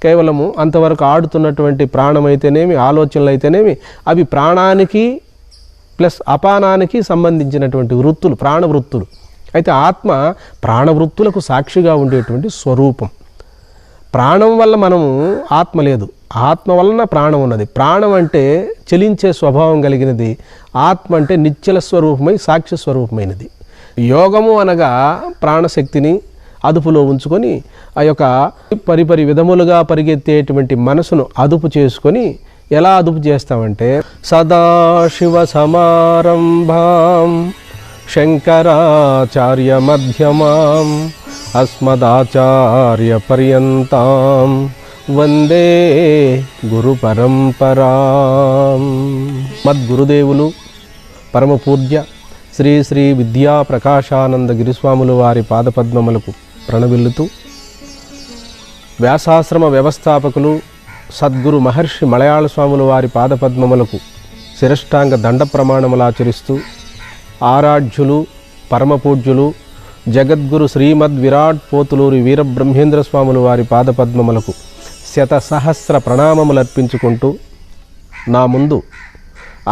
కేవలము అంతవరకు ఆడుతున్నటువంటి ప్రాణమైతేనేమి, ఆలోచనలు అయితేనేమి, అవి ప్రాణానికి ప్లస్ అపానానికి సంబంధించినటువంటి వృత్తులు, ప్రాణవృత్తులు. అయితే ఆత్మ ప్రాణవృత్తులకు సాక్షిగా ఉండేటువంటి స్వరూపం. ప్రాణం వల్ల మనము ఆత్మ లేదు, ఆత్మ వలన ప్రాణం ఉన్నది. ప్రాణం అంటే చలించే స్వభావం కలిగినది, ఆత్మ అంటే నిశ్చల స్వరూపమై సాక్ష్య స్వరూపమైనది. యోగము అనగా ప్రాణశక్తిని అదుపులో ఉంచుకొని ఆ యొక్క పరిపరి విధములుగా పరిగెత్తేటువంటి మనసును అదుపు చేసుకొని ఎలా అదుపు చేస్తామంటే సదాశివ సమారంభాం శంకరాచార్య మధ్యమాం అస్మదాచార్య పర్యంతాం వందే గురు పరంపరాం. మద్గురుదేవులు పరమపూజ్య శ్రీ శ్రీ విద్యా ప్రకాశానంద గిరిస్వాములు వారి పాదపద్మములకు ప్రణమిల్లుతూ, వ్యాసాశ్రమ వ్యవస్థాపకులు సద్గురు మహర్షి మలయాళ స్వాముల వారి పాదపద్మములకు శిరష్టాంగ దండ ప్రమాణములు ఆచరిస్తూ, ఆరాధ్యులు పరమపూజ్యులు జగద్గురు శ్రీమద్ విరాట్ పోతులూరి వీరబ్రహ్మేంద్ర స్వాముల వారి పాదపద్మములకు శతసహస్ర ప్రణామములు అర్పించుకుంటూ, నా ముందు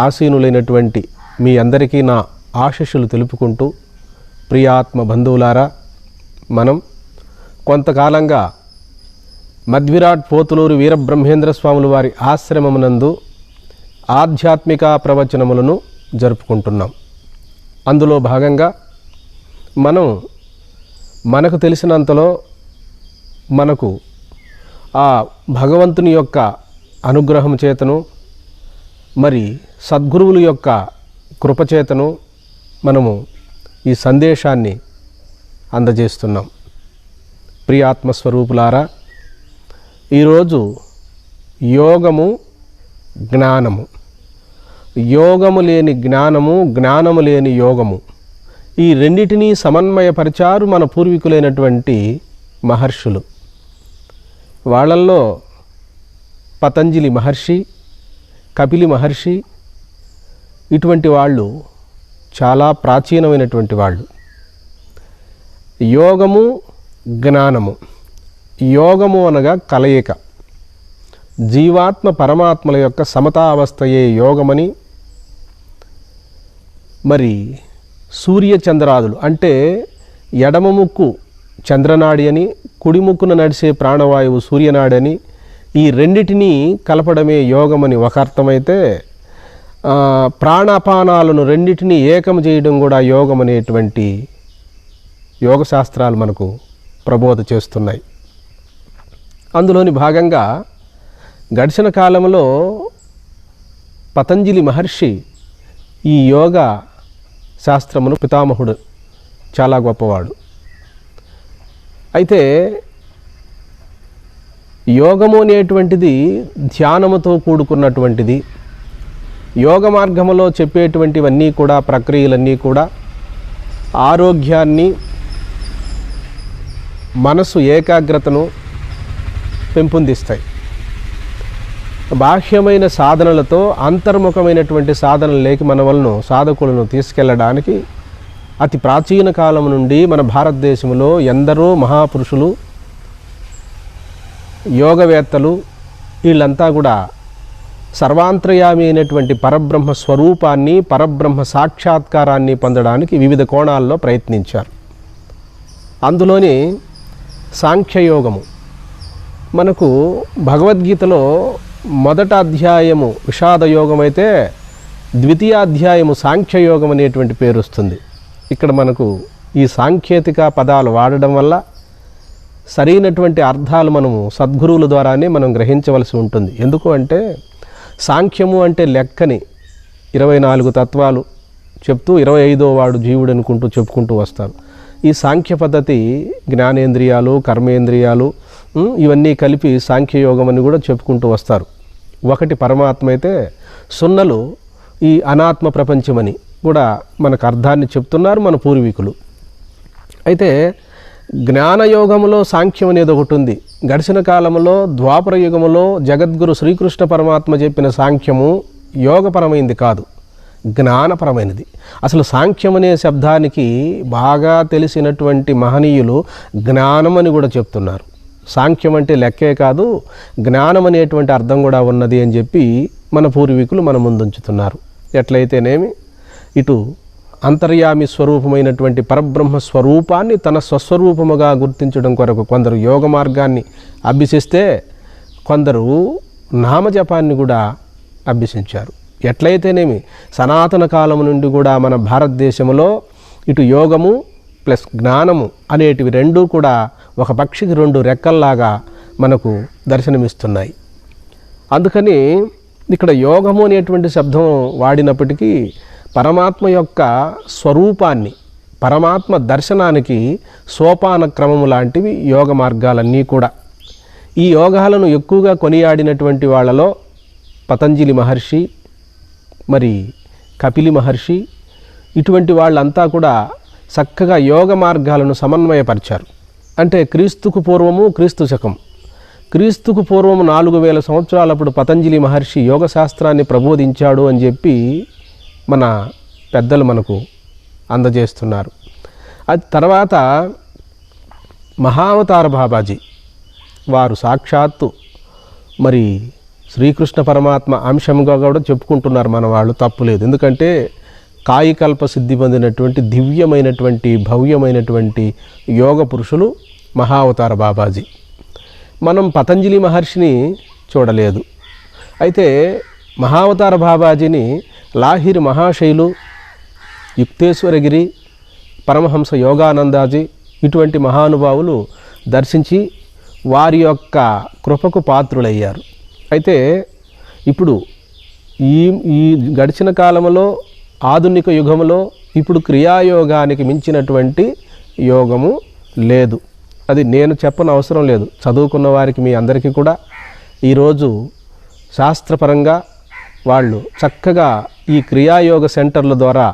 ఆసీనులైనటువంటి మీ అందరికీ నా ఆశీస్సులు తెలుపుకుంటూ, ప్రియాత్మ బంధువులారా, మనం కొంతకాలంగా మధ్విరాట్ పోతులూరి వీరబ్రహ్మేంద్ర స్వాముల వారి ఆశ్రమమునందు ఆధ్యాత్మిక ప్రవచనములను జరుపుకుంటున్నాం. అందులో భాగంగా మనకు తెలిసినంతలో మనకు ఆ భగవంతుని యొక్క అనుగ్రహం చేతను, మరి సద్గురువుల యొక్క కృపచేతను మనము ఈ సందేశాన్ని అందజేస్తున్నాం. ప్రియాత్మస్వరూపులారా, ఈరోజు యోగము జ్ఞానము, యోగము లేని జ్ఞానము, జ్ఞానము లేని యోగము, ఈ రెండిటినీ సమన్వయపరిచారు మన పూర్వీకులైనటువంటి మహర్షులు. వాళ్ళల్లో పతంజలి మహర్షి, కపిలి మహర్షి, ఇటువంటి వాళ్ళు చాలా ప్రాచీనమైనటువంటి వాళ్ళు. యోగము జ్ఞానము, యోగము అనగా కలయిక, జీవాత్మ పరమాత్మల యొక్క సమతావస్థయే యోగమని, మరి సూర్యచంద్రాదులు అంటే ఎడమ ముక్కు చంద్రనాడి అని, కుడి ముక్కున నడిచే ప్రాణవాయువు సూర్యనాడని, ఈ రెండిటినీ కలపడమే యోగమని ఒక అర్థమైతే, ప్రాణాపానాలను రెండిటినీ ఏకం చేయడం కూడా యోగం అనేటువంటి యోగశాస్త్రాలు మనకు ప్రబోధ చేస్తున్నాయి. అందులోని భాగంగా గడిచిన కాలంలో పతంజలి మహర్షి ఈ యోగ శాస్త్రమును పితామహుడు, చాలా గొప్పవాడు. అయితే యోగము అనేటువంటిది ధ్యానముతో కూడుకున్నటువంటిది. యోగ మార్గములో చెప్పేటువంటివన్నీ కూడా, ప్రక్రియలన్నీ కూడా ఆరోగ్యాన్ని, మనసు ఏకాగ్రతను పెంపొందిస్తాయి. బాహ్యమైన సాధనలతో అంతర్ముఖమైనటువంటి సాధనలేకి మన వలన సాధకులను తీసుకెళ్ళడానికి అతి ప్రాచీన కాలం నుండి మన భారతదేశంలో ఎందరో మహాపురుషులు, యోగవేత్తలు, వీళ్ళంతా కూడా సర్వాంతర్యామి అయినటువంటి పరబ్రహ్మ స్వరూపాన్ని, పరబ్రహ్మ సాక్షాత్కారాన్ని పొందడానికి వివిధ కోణాల్లో ప్రయత్నించారు. అందులోని సాంఖ్యయోగము మనకు భగవద్గీతలో మొదట అధ్యాయము విషాదయోగం అయితే ద్వితీయ అధ్యాయము సాంఖ్యయోగం అనేటువంటి పేరు వస్తుంది. ఇక్కడ మనకు ఈ సాంకేతిక పదాలు వాడడం వల్ల సరైనటువంటి అర్థాలు మనము సద్గురువుల ద్వారానే మనం గ్రహించవలసి ఉంటుంది. ఎందుకు అంటే సాంఖ్యము అంటే లెక్కని 24 తత్వాలు చెప్తూ 25వ వాడు జీవుడు అనుకుంటూ చెప్పుకుంటూ వస్తారు. ఈ సాంఖ్య పద్ధతి జ్ఞానేంద్రియాలు, కర్మేంద్రియాలు ఇవన్నీ కలిపి సాంఖ్యయోగం అని కూడా చెప్పుకుంటూ వస్తారు. ఒకటి పరమాత్మ అయితే, సున్నలు ఈ అనాత్మ ప్రపంచమని కూడా మనకు అర్థాన్ని చెప్తున్నారు మన పూర్వీకులు. అయితే జ్ఞానయోగములో సాంఖ్యం అనేది ఒకటి ఉంది. గడిచిన కాలంలో ద్వాపర యుగములో జగద్గురు శ్రీకృష్ణ పరమాత్మ చెప్పిన సాంఖ్యము యోగపరమైంది కాదు, జ్ఞానపరమైనది. అసలు సాంఖ్యం అనే శబ్దానికి బాగా తెలిసినటువంటి మహనీయులు జ్ఞానం అని కూడా చెప్తున్నారు. సాంఖ్యం అంటే లెక్కే కాదు, జ్ఞానం అనేటువంటి అర్థం కూడా ఉన్నది అని చెప్పి మన పూర్వీకులు మన ముందుంచుతున్నారు. ఎట్లయితేనేమి ఇటు అంతర్యామి స్వరూపమైనటువంటి పరబ్రహ్మ స్వరూపాన్ని తన స్వస్వరూపముగా గుర్తించడం కొరకు కొందరు యోగ మార్గాన్ని అభ్యసిస్తే, కొందరు నామజపాన్ని కూడా అభ్యసించారు. ఎట్లయితేనేమి సనాతన కాలం నుండి కూడా మన భారతదేశంలో ఇటు యోగము ప్లస్ జ్ఞానము అనేటివి రెండూ కూడా ఒక పక్షికి రెండు రెక్కల్లాగా మనకు దర్శనమిస్తున్నాయి. అందుకని ఇక్కడ యోగము అనేటువంటి శబ్దం వాడినప్పటికీ పరమాత్మ యొక్క స్వరూపాన్ని, పరమాత్మ దర్శనానికి సోపాన క్రమము లాంటివి యోగ మార్గాలన్నీ కూడా. ఈ యోగాలను ఎక్కువగా కొనియాడినటువంటి వాళ్ళలో పతంజలి మహర్షి, మరి కపిలి మహర్షి, ఇటువంటి వాళ్ళంతా కూడా చక్కగా యోగ మార్గాలను సమన్వయపరిచారు. అంటే క్రీస్తుకు పూర్వము, క్రీస్తు శకం, క్రీస్తుకు పూర్వము 4000 సంవత్సరాలప్పుడు పతంజలి మహర్షి యోగ శాస్త్రాన్ని ప్రబోధించాడు అని చెప్పి మన పెద్దలు మనకు అందజేస్తున్నారు. అది తర్వాత మహావతార బాబాజీ వారు సాక్షాత్తు మరి శ్రీకృష్ణ పరమాత్మ అంశంగా కూడా చెప్పుకుంటున్నారు మన వాళ్ళు, తప్పులేదు. ఎందుకంటే కాయకల్ప సిద్ధి పొందినటువంటి దివ్యమైనటువంటి భవ్యమైనటువంటి యోగ పురుషులు మహావతార బాబాజీ. మనం పతంజలి మహర్షిని చూడలేదు. అయితే మహావతార బాబాజీని లాహిరి మహాశైలు, యుక్తేశ్వరగిరి, పరమహంస యోగానందాజీ ఇటువంటి మహానుభావులు దర్శించి వారి యొక్క కృపకు పాత్రులయ్యారు. అయితే ఇప్పుడు ఈ గడిచిన కాలంలో ఆధునిక యుగంలో ఇప్పుడు క్రియాయోగానికి మించినటువంటి యోగము లేదు. అది నేను చెప్పని అవసరం లేదు. చదువుకున్న వారికి మీ అందరికీ కూడా ఈరోజు శాస్త్రపరంగా వాళ్ళు చక్కగా ఈ క్రియాయోగ సెంటర్ల ద్వారా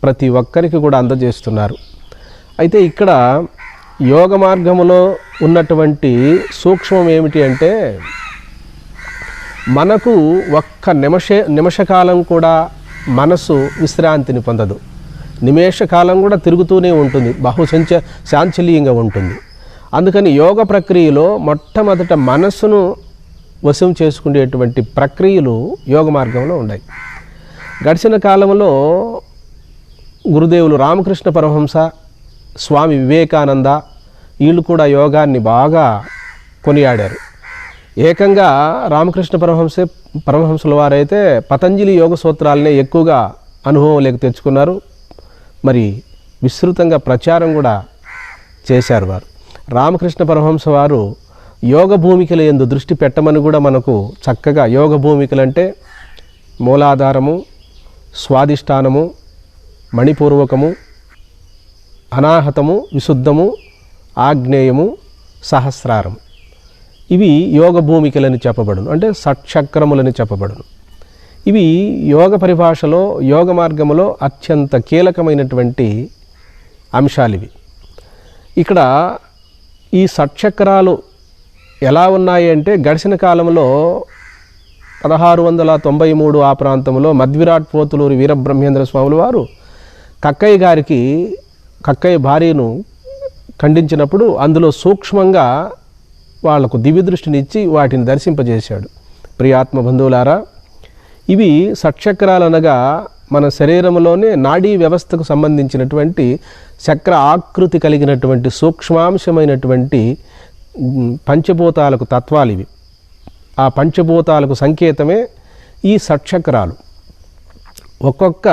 ప్రతి ఒక్కరికి కూడా అందజేస్తున్నారు. అయితే ఇక్కడ యోగ మార్గములో ఉన్నటువంటి సూక్ష్మం ఏమిటి అంటే, మనకు ఒక్క నిమిషకాలం కూడా మనసు విశ్రాంతిని పొందదు. నిమేషకాలం కూడా తిరుగుతూనే ఉంటుంది, శాంచలీయంగా ఉంటుంది. అందుకని యోగ ప్రక్రియలో మొట్టమొదట మనస్సును వశం చేసుకునేటువంటి ప్రక్రియలు యోగ మార్గంలో ఉన్నాయి. గడిచిన కాలంలో గురుదేవులు రామకృష్ణ పరమహంస, స్వామి వివేకానంద వీళ్ళు కూడా యోగాన్ని బాగా కొనియాడారు. ఏకంగా రామకృష్ణ పరమహంసుల వారైతే పతంజలి యోగ సూత్రాలనే ఎక్కువగా అనుభవంలోకి తెచ్చుకున్నారు. మరి విస్తృతంగా ప్రచారం కూడా చేశారు వారు. రామకృష్ణ పరమహంస వారు యోగ భూమికల యందు దృష్టి పెట్టమని కూడా మనకు చక్కగా, యోగ భూమికలంటే మూలాధారము, స్వాధిష్టానము, మణిపూర్వకము, అనాహతము, విశుద్ధము, ఆగ్నేయము, సహస్రారము, ఇవి యోగ భూమికలని చెప్పబడును. అంటే షట్చక్రములని చెప్పబడును. ఇవి యోగ పరిభాషలో, యోగ మార్గములో అత్యంత కీలకమైనటువంటి అంశాలు ఇవి. ఇక్కడ ఈ షట్చక్రాలు ఎలా ఉన్నాయి అంటే, గడిచిన కాలంలో 1693 ఆ ప్రాంతంలో మధ్విరాట్ పోతులూరి వీరబ్రహ్మేంద్ర స్వాములు వారు కక్కయ్య భార్యను ఖండించినప్పుడు అందులో సూక్ష్మంగా వాళ్లకు దివ్య దృష్టినిచ్చి వాటిని దర్శింపజేశాడు. ప్రియాత్మ బంధువులారా, ఇవి షట్చక్రాలు అనగా మన శరీరంలోనే నాడీ వ్యవస్థకు సంబంధించినటువంటి చక్ర ఆకృతి కలిగినటువంటి సూక్ష్మాంశమైనటువంటి పంచభూతాలకు తత్వాలు ఇవి. ఆ పంచభూతాలకు సంకేతమే ఈ షట్చక్రాలు. ఒక్కొక్క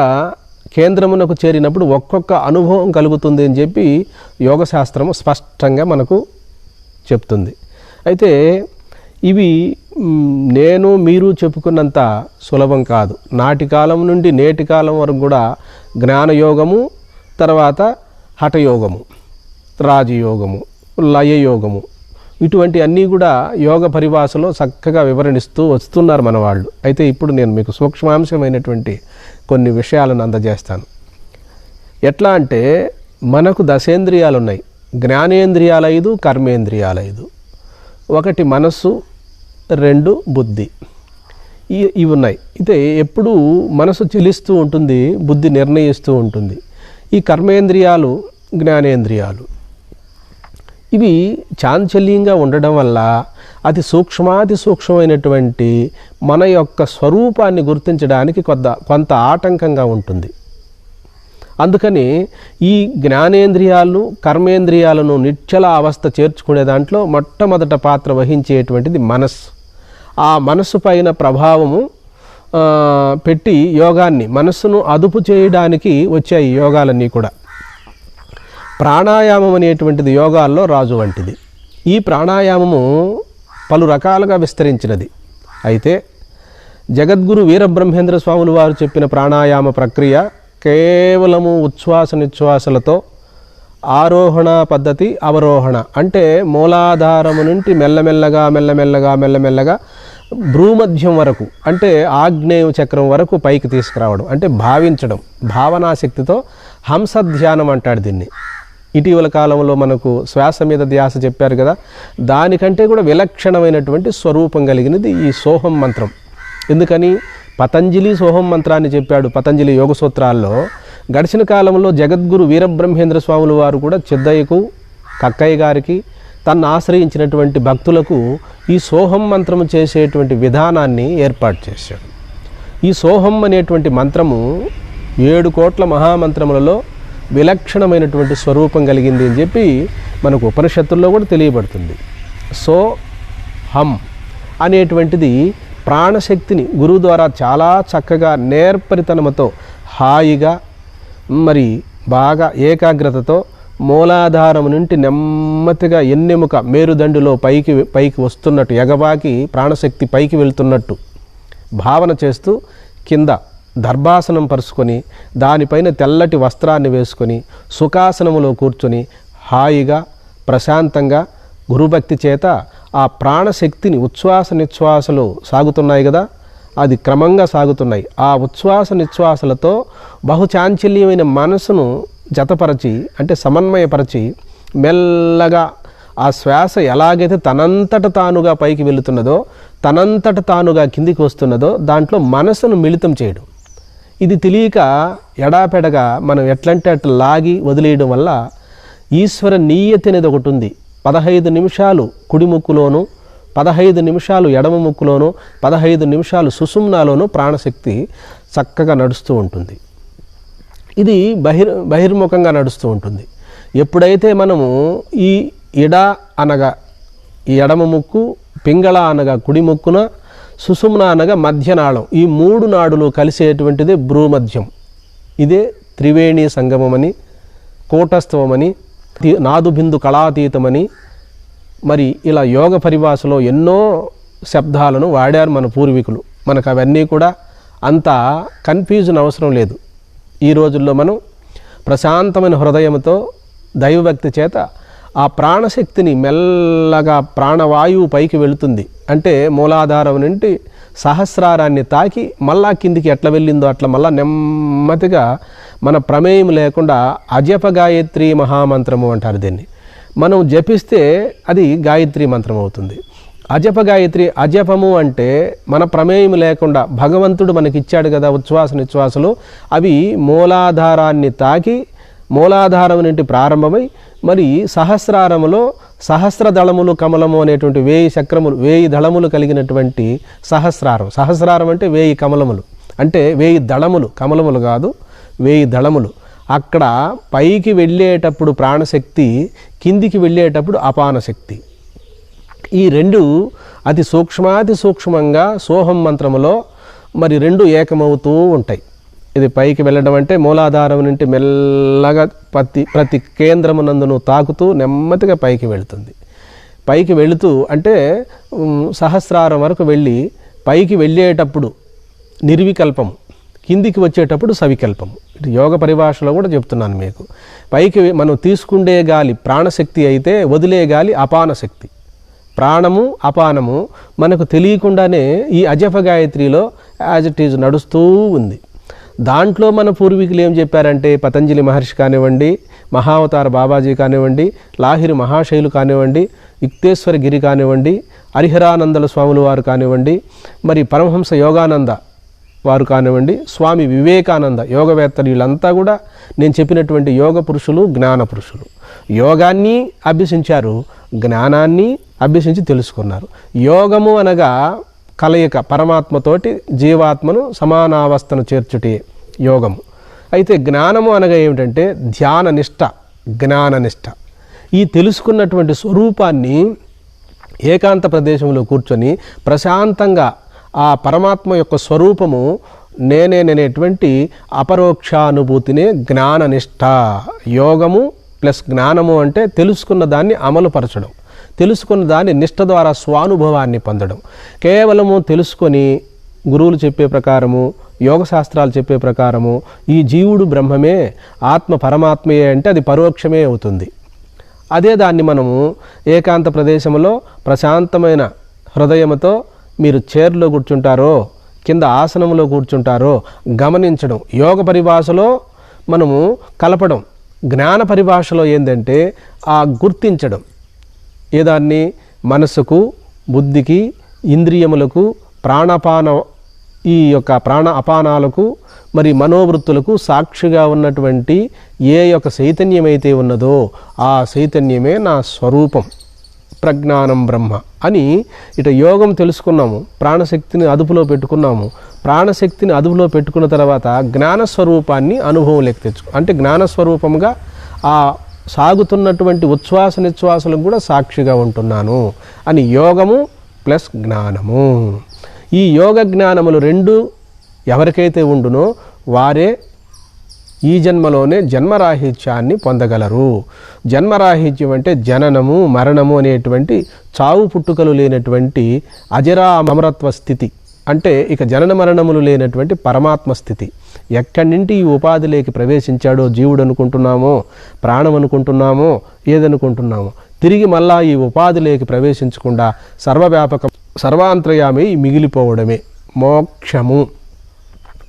కేంద్రమునకు చేరినప్పుడు ఒక్కొక్క అనుభవం కలుగుతుంది అని చెప్పి యోగశాస్త్రము స్పష్టంగా మనకు చెప్తుంది. అయితే ఇవి నేను మీరు చెప్పుకున్నంత సులభం కాదు. నాటి కాలం నుండి నేటి కాలం వరకు కూడా జ్ఞానయోగము, తర్వాత హఠయోగము, రాజయోగము, లయయోగము, ఇటువంటి అన్నీ కూడా యోగ పరిభాషలో చక్కగా వివరణిస్తూ వస్తున్నారు మన వాళ్ళు. అయితే ఇప్పుడు నేను మీకు సూక్ష్మాంశమైనటువంటి కొన్ని విషయాలను అందజేస్తాను. ఎట్లా అంటే, మనకు దశేంద్రియాలు ఉన్నాయి. జ్ఞానేంద్రియాలు 5, కర్మేంద్రియాలు 5. ఒకటి మనస్సు, 2 బుద్ధి, ఇవి ఉన్నాయి. అయితే ఎప్పుడు మనసు చెలిస్తూ ఉంటుంది, బుద్ధి నిర్ణయిస్తూ ఉంటుంది. ఈ కర్మేంద్రియాలు, జ్ఞానేంద్రియాలు ఇవి చాంచల్యంగా ఉండడం వల్ల అతి సూక్ష్మాతి సూక్ష్మమైనటువంటి మన యొక్క స్వరూపాన్ని గుర్తించడానికి కొంత ఆటంకంగా ఉంటుంది. అందుకని ఈ జ్ఞానేంద్రియాలు కర్మేంద్రియాలను నిశ్చల అవస్థ చేర్చుకునే దాంట్లో మొట్టమొదట పాత్ర వహించేటువంటిది మనస్సు. ఆ మనస్సు పైన ప్రభావము పెట్టి యోగాన్ని, మనస్సును అదుపు చేయడానికి వచ్చాయి యోగాలన్నీ కూడా. ప్రాణాయామం అనేటువంటిది యోగాల్లో రాజు వంటిది. ఈ ప్రాణాయామము పలు రకాలుగా విస్తరించినది. అయితే జగద్గురు వీరబ్రహ్మేంద్ర స్వాములు వారు చెప్పిన ప్రాణాయామ ప్రక్రియ కేవలము ఉచ్ఛ్వాస నిశ్వాసలతో ఆరోహణ పద్ధతి, అవరోహణ అంటే మూలాధారము నుండి మెల్లమెల్లగా భ్రూమధ్యం వరకు అంటే ఆగ్నేయ చక్రం వరకు పైకి తీసుకురావడం, అంటే భావించడం, భావనాశక్తితో హంసధ్యానం అంటాడు దీన్ని. ఇటీవల కాలంలో మనకు శ్వాస మీద ధ్యాస చెప్పారు కదా, దానికంటే కూడా విలక్షణమైనటువంటి స్వరూపం కలిగినది ఈ సోహం మంత్రం. ఎందుకని పతంజలి సోహం మంత్రాన్ని చెప్పాడు పతంజలి యోగ సూత్రాల్లో. గడిచిన కాలంలో జగద్గురు వీరబ్రహ్మేంద్ర స్వాములు వారు కూడా చిద్దయ్యకు, కక్కయ్య గారికి, తన్ను ఆశ్రయించినటువంటి భక్తులకు ఈ సోహం మంత్రము చేసేటువంటి విధానాన్ని ఏర్పాటు చేశాడు. ఈ సోహం అనేటువంటి మంత్రము 7 కోట్ల మహామంత్రములలో విలక్షణమైనటువంటి స్వరూపం కలిగింది అని చెప్పి మనకు ఉపనిషత్తుల్లో కూడా తెలియబడుతుంది. హం అనేటువంటిది ప్రాణశక్తిని గురువు ద్వారా చాలా చక్కగా నేర్పరితనముతో హాయిగా మరి బాగా ఏకాగ్రతతో మూలాధారం నుండి నెమ్మదిగా ఎన్నెముక మేరుదండులో పైకి వస్తున్నట్టు, ఎగబాకి ప్రాణశక్తి పైకి వెళ్తున్నట్టు భావన చేస్తూ కింద దర్భాసనం పరుచుకొని దానిపైన తెల్లటి వస్త్రాన్ని వేసుకొని సుఖాసనములో కూర్చొని హాయిగా ప్రశాంతంగా గురుభక్తి చేత ఆ ప్రాణశక్తిని ఉచ్ఛ్వాస నిశ్వాసలు సాగుతున్నాయి కదా, అది క్రమంగా సాగుతున్నాయి. ఆ ఉచ్ఛ్వాస నిశ్వాసలతో బహుచాంచల్యమైన మనసును జతపరచి అంటే సమన్వయపరచి మెల్లగా ఆ శ్వాస ఎలాగైతే తనంతట తానుగా పైకి వెళుతున్నదో, తనంతట తానుగా కిందికి వస్తున్నదో దాంట్లో మనసును మిళితం చేయడం. ఇది తెలియక ఎడాపెడగా మనం ఎట్లంటే అట్లా లాగి వదిలేయడం వల్ల ఈశ్వర నియతి అనేది ఒకటి ఉంది. 15 నిమిషాలు కుడి ముక్కులోను, 15 నిమిషాలు ఎడమ ముక్కులోను, 15 నిమిషాలు సుషుమ్నాలోను ప్రాణశక్తి చక్కగా నడుస్తూ ఉంటుంది. ఇది బహిర్ముఖంగా నడుస్తూ ఉంటుంది. ఎప్పుడైతే మనము ఈ ఇడ అనగా ఈ ఎడమ ముక్కు, పింగళ అనగా కుడి ముక్కున, సుషుమ్న అనగా మధ్యనాళం, ఈ 3 నాడులు కలిసేటువంటిదే భ్రూమధ్యం. ఇదే త్రివేణి సంగమమని, కూటస్థవమని, నాదుబిందు కళాతీతమని మరి ఇలా యోగ పరిభాషలో ఎన్నో శబ్దాలను వాడారు మన పూర్వీకులు. మనకు అవన్నీ కూడా అంత కన్ఫ్యూజన్ అవసరం లేదు. ఈ రోజుల్లో మనం ప్రశాంతమైన హృదయంతో దైవభక్తి చేత ఆ ప్రాణశక్తిని మెల్లగా ప్రాణవాయువు పైకి వెళుతుంది. అంటే మూలాధారం నుండి సహస్రారాన్ని తాకి మళ్ళా కిందికి ఎట్లా వెళ్ళిందో అట్లా మళ్ళా నెమ్మదిగా మన ప్రమేయం లేకుండా అజప గాయత్రి మహామంత్రము అంటారు దీన్ని. మనం జపిస్తే అది గాయత్రి మంత్రం అవుతుంది. అజప గాయత్రి, అజపము అంటే మన ప్రమేయం లేకుండా భగవంతుడు మనకిచ్చాడు కదా ఉచ్ఛ్వాస నిశ్వాసలు, అవి మూలాధారాన్ని తాకి మూలాధారం నుండి ప్రారంభమై మరి సహస్రారములో సహస్రదళములు కమలము అనేటువంటి 1000 చక్రములు 1000 దళములు కలిగినటువంటి సహస్రారం. సహస్రారం అంటే 1000 కమలములు, అంటే 1000 దళములు, కమలములు కాదు 1000 దళములు. అక్కడ పైకి వెళ్ళేటప్పుడు ప్రాణశక్తి, కిందికి వెళ్ళేటప్పుడు అపానశక్తి. ఈ 2 అతి సూక్ష్మాతి సూక్ష్మంగా సోహం మంత్రములో మరి 2 ఏకమవుతూ ఉంటాయి. ఇది పైకి వెళ్ళడం అంటే మూలాధారం నుండి మెల్లగా ప్రతి కేంద్రమునందును తాకుతూ నెమ్మదిగా పైకి వెళుతుంది. పైకి వెళుతూ అంటే సహస్రారం వరకు వెళ్ళి పైకి వెళ్ళేటప్పుడు నిర్వికల్పము, కిందికి వచ్చేటప్పుడు సవికల్పము. ఇటు యోగ పరిభాషలో కూడా చెప్తున్నాను మీకు. పైకి మనం తీసుకుండే గాలి ప్రాణశక్తి అయితే వదిలే గాలి అపానశక్తి. ప్రాణము అపానము మనకు తెలియకుండానే ఈ అజప గాయత్రిలో యాజ్ ఇట్ ఈజ్ నడుస్తూ ఉంది. దాంట్లో మన పూర్వీకులు ఏం చెప్పారంటే పతంజలి మహర్షి కానివ్వండి, మహావతార బాబాజీ కానివ్వండి, లాహిరి మహాశైలు కానివ్వండి, యుక్తేశ్వర గిరి కానివ్వండి, హరిహరానందల స్వాములు వారు కానివ్వండి, మరి పరమహంస యోగానంద వారు కానివ్వండి, స్వామి వివేకానంద యోగవేత్తలు, వీళ్ళంతా కూడా నేను చెప్పినటువంటి యోగ పురుషులు, జ్ఞాన పురుషులు. యోగాన్ని అభ్యసించారు, జ్ఞానాన్ని అభ్యసించి తెలుసుకున్నారు. యోగము అనగా కలయిక, పరమాత్మతోటి జీవాత్మను సమానావస్థను చేర్చుటే యోగము. అయితే జ్ఞానము అనగా ఏమిటంటే ధ్యాన నిష్ట, జ్ఞాననిష్ట. ఈ తెలుసుకున్నటువంటి స్వరూపాన్ని ఏకాంత ప్రదేశంలో కూర్చొని ప్రశాంతంగా ఆ పరమాత్మ యొక్క స్వరూపము నేనేననేటువంటి అపరోక్షానుభూతినే జ్ఞాననిష్ట. యోగము ప్లస్ జ్ఞానము అంటే తెలుసుకున్న దాన్ని అమలుపరచడం, తెలుసుకున్న దాన్ని నిష్ట ద్వారా స్వానుభవాన్ని పొందడం. కేవలము తెలుసుకొని గురువులు చెప్పే ప్రకారము, యోగశాస్త్రాలు చెప్పే ప్రకారము ఈ జీవుడు బ్రహ్మమే, ఆత్మ పరమాత్మయే అంటే అది పరోక్షమే అవుతుంది. అదే దాన్ని మనము ఏకాంత ప్రదేశంలో ప్రశాంతమైన హృదయంతో మీరు చైర్లో కూర్చుంటారో, కింద ఆసనంలో కూర్చుంటారో గమనించడం. యోగ పరిభాషలో మనము కలపడం, జ్ఞాన పరిభాషలో ఏంటంటే ఆ గుర్తించడం. ఏదాన్ని మనసుకు, బుద్ధికి, ఇంద్రియములకు, ఈ యొక్క ప్రాణ అపానాలకు మరి మనోవృత్తులకు సాక్షిగా ఉన్నటువంటి ఏ యొక్క చైతన్యమైతే ఉన్నదో ఆ చైతన్యమే నా స్వరూపం, ప్రజ్ఞానం బ్రహ్మ అని ఇట యోగం తెలుసుకున్నాము. ప్రాణశక్తిని అదుపులో పెట్టుకున్నాము. ప్రాణశక్తిని అదుపులో పెట్టుకున్న తర్వాత జ్ఞానస్వరూపాన్ని అనుభవంలోకి తెచ్చుకో, అంటే జ్ఞానస్వరూపంగా ఆ సాగుతున్నటువంటి ఉచ్ఛ్వాస నిశ్వాసలకు కూడా సాక్షిగా ఉంటున్నాను అని యోగము ప్లస్ జ్ఞానము. ఈ యోగ జ్ఞానములు రెండు ఎవరికైతే ఉండునో వారే ఈ జన్మలోనే జన్మరాహిత్యాన్ని పొందగలరు. జన్మరాహిత్యం అంటే జననము మరణము అనేటువంటి చావు పుట్టుకలు లేనటువంటి అజరా అమరత్వ స్థితి, అంటే ఇక జనన మరణములు లేనటువంటి పరమాత్మ స్థితి. ఎక్కడి నుండి ఈ ఉపాధిలోకి ప్రవేశించాడో జీవుడు అనుకుంటున్నామో, ప్రాణం అనుకుంటున్నామో, ఏదనుకుంటున్నామో, తిరిగి మళ్ళా ఈ ఉపాధిలోకి ప్రవేశించకుండా సర్వవ్యాపక సర్వాంతర్యామి మిగిలిపోవడమే మోక్షము.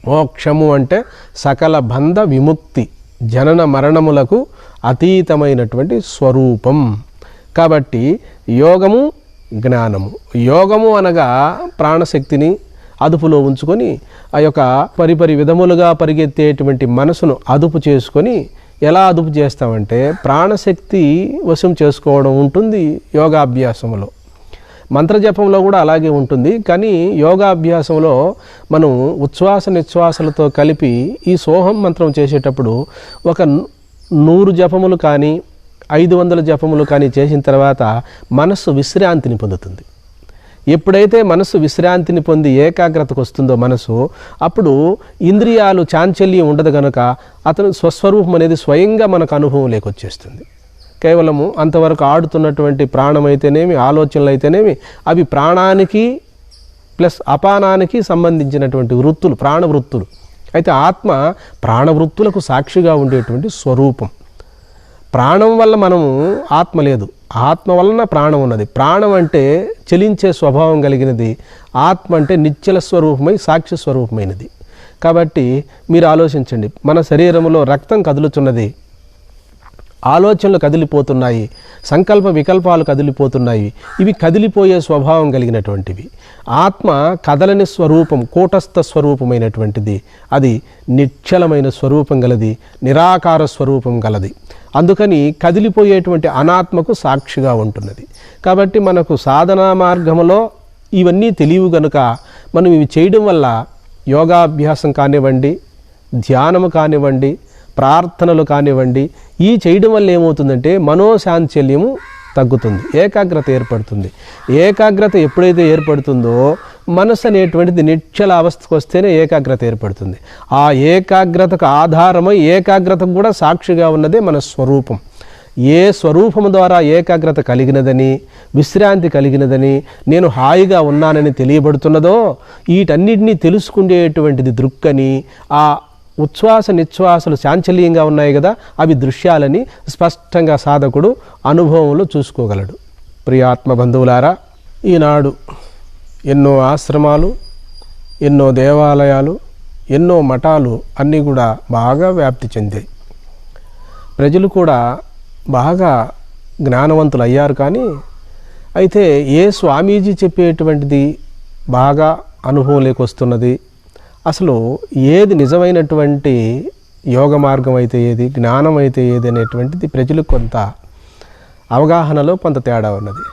మోక్షము అంటే సకల బంధ విముక్తి, జనన మరణములకు అతీతమైనటువంటి స్వరూపం. కాబట్టి యోగము జ్ఞానము. యోగము అనగా ప్రాణశక్తిని అదుపులో ఉంచుకొని ఆ యొక్క పరిపరి విధములుగా పరిగెత్తేటువంటి మనసును అదుపు చేసుకొని ఎలా అదుపు చేస్తామంటే ప్రాణశక్తి వశం చేసుకోవడం ఉంటుంది యోగాభ్యాసంలో. మంత్రజపంలో కూడా అలాగే ఉంటుంది. కానీ యోగాభ్యాసంలో మనం ఉచ్ఛ్వాస నిశ్వాసలతో కలిపి ఈ సోహం మంత్రం చేసేటప్పుడు ఒక 100 జపములు కానీ 500 జపములు కానీ చేసిన తర్వాత మనస్సు విశ్రాంతిని పొందుతుంది. ఎప్పుడైతే మనస్సు విశ్రాంతిని పొంది ఏకాగ్రతకు వస్తుందో మనసు, అప్పుడు ఇంద్రియాలు చాంచల్యం ఉండదు కనుక అతను స్వస్వరూపం అనేది స్వయంగా మనకు అనుభవం లేకొచ్చేస్తుంది. కేవలము అంతవరకు ఆడుతున్నటువంటి ప్రాణమైతేనేమి, ఆలోచనలు అయితేనేమి, అవి ప్రాణానికి ప్లస్ అపానానికి సంబంధించినటువంటి వృత్తులు, ప్రాణవృత్తులు. అయితే ఆత్మ ప్రాణవృత్తులకు సాక్షిగా ఉండేటువంటి స్వరూపం. ప్రాణం వల్ల మనము ఆత్మ లేదు, ఆత్మ వలన ప్రాణం ఉన్నది. ప్రాణం అంటే చలించే స్వభావం కలిగినది, ఆత్మ అంటే నిశ్చల స్వరూపమై సాక్షి స్వరూపమైనది. కాబట్టి మీరు ఆలోచించండి, మన శరీరంలో రక్తం కదులుతున్నది, ఆలోచనలు కదిలిపోతున్నాయి, సంకల్ప వికల్పాలు కదిలిపోతున్నాయి. ఇవి కదిలిపోయే స్వభావం కలిగినటువంటివి. ఆత్మ కదలని స్వరూపం, కూటస్థ స్వరూపమైనటువంటిది. అది నిశ్చలమైన స్వరూపం గలది, నిరాకార స్వరూపం గలది. అందుకని కదిలిపోయేటువంటి అనాత్మకు సాక్షిగా ఉంటున్నది. కాబట్టి మనకు సాధనా మార్గంలో ఇవన్నీ తెలియవు కనుక మనం ఇవి చేయడం వల్ల యోగాభ్యాసం కానివ్వండి, ధ్యానము కానివ్వండి, ప్రార్థనలు కానివ్వండి, ఈ చేయడం వల్ల ఏమవుతుందంటే మనోశాంచల్యము తగ్గుతుంది, ఏకాగ్రత ఏర్పడుతుంది. ఏకాగ్రత ఎప్పుడైతే ఏర్పడుతుందో మనసు అనేటువంటిది నిశ్చల అవస్థకు వస్తేనే ఏకాగ్రత ఏర్పడుతుంది. ఆ ఏకాగ్రతకు ఆధారమై ఏకాగ్రతకు కూడా సాక్షిగా ఉన్నదే మన స్వరూపం. ఏ స్వరూపము ద్వారా ఏకాగ్రత కలిగినదని, విశ్రాంతి కలిగినదని, నేను హాయిగా ఉన్నానని తెలియబడుతున్నదో వీటన్నిటినీ తెలుసుకునేటువంటిది దృక్కని, ఆ ఉచ్ఛ్వాస నిశ్వాసలు చాంచల్యంగా ఉన్నాయి కదా, అవి దృశ్యాలని స్పష్టంగా సాధకుడు అనుభవంలో చూసుకోగలడు. ప్రియాత్మ బంధువులారా, ఈనాడు ఎన్నో ఆశ్రమాలు, ఎన్నో దేవాలయాలు, ఎన్నో మఠాలు అన్నీ కూడా బాగా వ్యాప్తి చెందాయి. ప్రజలు కూడా బాగా జ్ఞానవంతులు అయ్యారు. కానీ అయితే ఏ స్వామీజీ చెప్పేటువంటిది బాగా అనుభవంలోకి వస్తున్నది, అసలు ఏది నిజమైనటువంటి యోగ మార్గం అయితే ఏది, జ్ఞానం అయితే ఏది అనేటువంటిది ప్రజలకు కొంత అవగాహనలో కొంత తేడా ఉన్నది.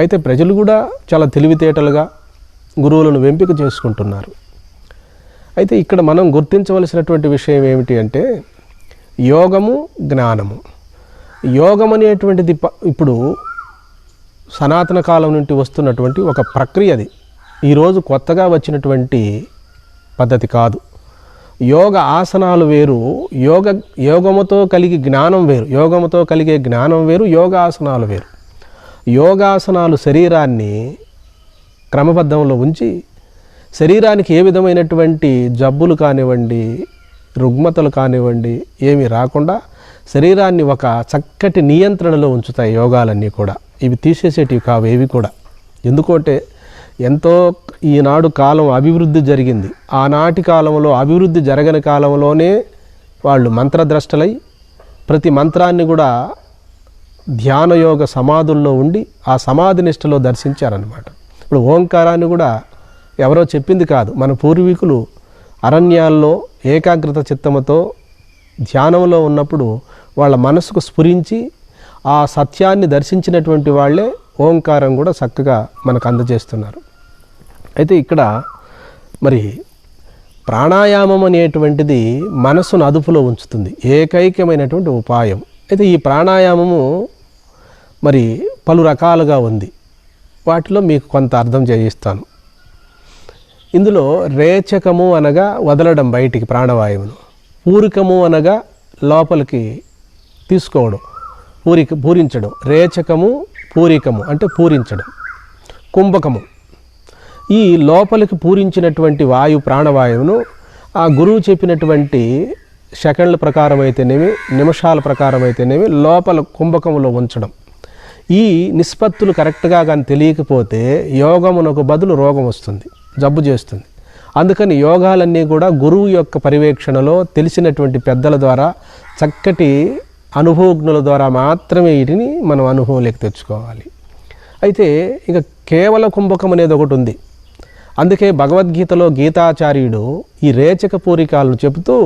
అయితే ప్రజలు కూడా చాలా తెలివితేటలుగా గురువులను ఎంపిక చేసుకుంటున్నారు. అయితే ఇక్కడ మనం గుర్తించవలసినటువంటి విషయం ఏమిటి అంటే యోగము, జ్ఞానము. యోగం అనేటువంటిది ఇప్పుడు సనాతన కాలం నుండి వస్తున్నటువంటి ఒక ప్రక్రియ. అది ఈరోజు కొత్తగా వచ్చినటువంటి పద్ధతి కాదు. యోగ ఆసనాలు వేరు, యోగముతో కలిగి జ్ఞానం వేరు. యోగముతో కలిగే జ్ఞానం వేరు, యోగాసనాలు వేరు. యోగాసనాలు శరీరాన్ని క్రమబద్ధంలో ఉంచి శరీరానికి ఏ విధమైనటువంటి జబ్బులు కానివ్వండి, రుగ్మతలు కానివ్వండి ఏమీ రాకుండా శరీరాన్ని ఒక చక్కటి నియంత్రణలో ఉంచుతాయి యోగాలన్నీ కూడా. ఇవి తీసేసేటివి కావు ఏవి కూడా. ఎందుకంటే ఎంతో ఈనాడు కాలం అభివృద్ధి జరిగింది. ఆనాటి కాలంలో అభివృద్ధి జరగని కాలంలోనే వాళ్ళు మంత్రద్రష్టలై ప్రతి మంత్రాన్ని కూడా ధ్యానయోగ సమాధుల్లో ఉండి ఆ సమాధి నిష్టలో దర్శించారన్నమాట. ఇప్పుడు ఓంకారాన్ని కూడా ఎవరో చెప్పింది కాదు. మన పూర్వీకులు అరణ్యాల్లో ఏకాగ్రత చిత్తముతో ధ్యానంలో ఉన్నప్పుడు వాళ్ళ మనసుకు స్ఫురించి ఆ సత్యాన్ని దర్శించినటువంటి వాళ్ళే ఓంకారం కూడా చక్కగా మనకు అందజేస్తున్నారు. అయితే ఇక్కడ మరి ప్రాణాయామం అనేటువంటిది మనసును అదుపులో ఉంచుతుంది, ఏకైకమైనటువంటి ఉపాయం. అయితే ఈ ప్రాణాయామము మరి పలు రకాలుగా ఉంది. వాటిలో మీకు కొంత అర్థం చేయిస్తాను. ఇందులో రేచకము అనగా వదలడం బయటికి ప్రాణవాయువును, పూరికము అనగా లోపలికి తీసుకోవడం, పూరించడం. రేచకము, పూరికము అంటే పూరించడం. కుంభకము ఈ లోపలికి పూరించినటువంటి వాయు ప్రాణవాయువును ఆ గురువు చెప్పినటువంటి సెకండ్ల ప్రకారం అయితేనేమి, నిమిషాల ప్రకారం అయితేనేమి లోపల కుంభకంలో ఉంచడం. ఈ నిష్పత్తులు కరెక్ట్గా కానీ తెలియకపోతే యోగమునకు బదులు రోగం వస్తుంది, జబ్బు చేస్తుంది. అందుకని యోగాలన్నీ కూడా గురువు యొక్క పర్యవేక్షణలో తెలిసినటువంటి పెద్దల ద్వారా, చక్కటి అనుభవజ్ఞుల ద్వారా మాత్రమే వీటిని మనం అనుభవంలోకి తెచ్చుకోవాలి. అయితే ఇక కేవల కుంభకం అనేది ఒకటి ఉంది. అందుకే భగవద్గీతలో గీతాచార్యుడు ఈ రేచక పూరికాలను చెబుతూ